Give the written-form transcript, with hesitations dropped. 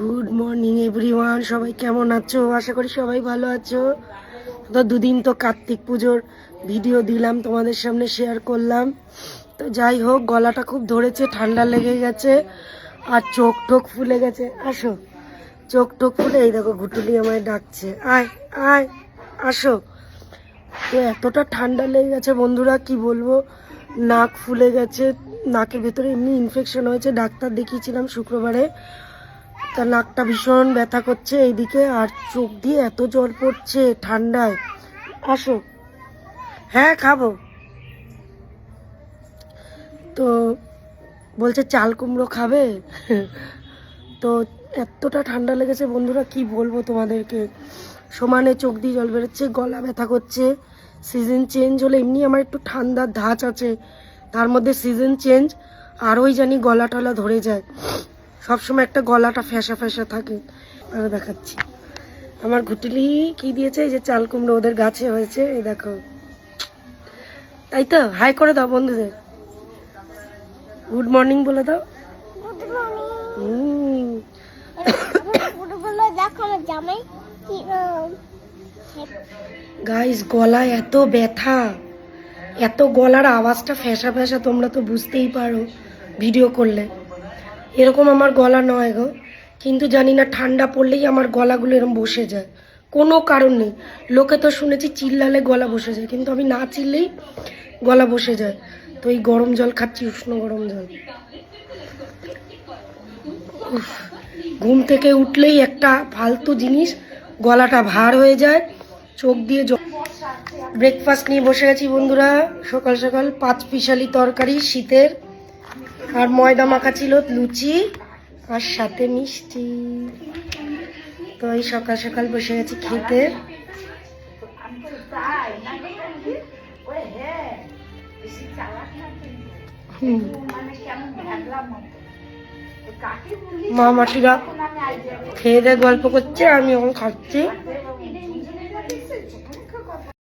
Good morning everyone, সবাই কেমন আছো? আশা করি সবাই ভালো আছো। তো দুদিন তো কার্তিক পুজোর ভিডিও দিলাম, তোমাদের সামনে শেয়ার করলাম। তো যাই হোক, গলাটা খুব ধরেছে, ঠান্ডা লেগে গেছে আর চোখ টোক ফুলে গেছে। আসো, চোখ টোক ফুলে, এই দেখো ঘুটুলি আমায় ডাকছে, আয় আয় আসো। তো এতটা ঠান্ডা লেগে গেছে বন্ধুরা, কি বলবো, নাক ফুলে গেছে, নাকের ভেতরে এমনি ইনফেকশন হয়েছে। ডাক্তার দেখিয়েছিলাম শুক্রবারে। তার নাকটা ভীষণ ব্যথা করছে এইদিকে, আর চোখ দিয়ে এত জল পড়ছে ঠান্ডায়। আসো, হ্যাঁ খাবো। তো বলছে চাল কুমড়ো খাবে। তো এতটা ঠান্ডা লেগেছে বন্ধুরা, কি বলবো তোমাদেরকে। সমানে চোখ দিয়ে জল বেরোচ্ছে, গলা ব্যথা করছে। সিজন চেঞ্জ হলে এমনি আমার একটু ঠান্ডার ধাঁচ আছে, তার মধ্যে সিজন চেঞ্জ আরোই জানি গলা টলা ধরে যায়। সবসময় একটা গলাটা ফ্যাসা ফ্যাসা থাকে। আর দেখাচ্ছি আমার ঘুটুলি কি দিয়েছে, এই যে চাল কুমড়ো ওদের গাছে হয়েছে, এই দেখো। তাই তো, হাই করে দাও বন্ধুদের, গুড মর্নিং বলে দাও। গাইস, গলায় এত ব্যথা, এত গলার আওয়াজটা ফ্যাসা ফ্যাসা, তোমরা তো বুঝতেই পারো ভিডিও করলে। এরকম আমার গলা নয় গো, কিন্তু জানি না ঠান্ডা পড়লেই আমার গলাগুলো এরকম বসে যায়, কোনো কারণ নেই। লোকে তো শুনেছি চিল্লালে গলা বসে যায়, কিন্তু আমি না চিল্লেই গলা বসে যায়। তো এই গরম জল খাচ্ছি, উষ্ণ গরম জল। ঘুম থেকে উঠলেই একটা ফালতু জিনিস, গলাটা ভার হয়ে যায়, চোখ দিয়ে জল। ব্রেকফাস্ট নিয়ে বসে গেছি বন্ধুরা, সকাল সকাল 5 পিশালি তরকারি শীতের, আর ময়দা মাখা ছিল, লুচি আর সাথে মিষ্টি। তো এই সকাল সকাল বসে গেছি খেতে। মা মাটিরা খেয়ে দিয়ে গল্প করছে, আমি এখন খাচ্ছি।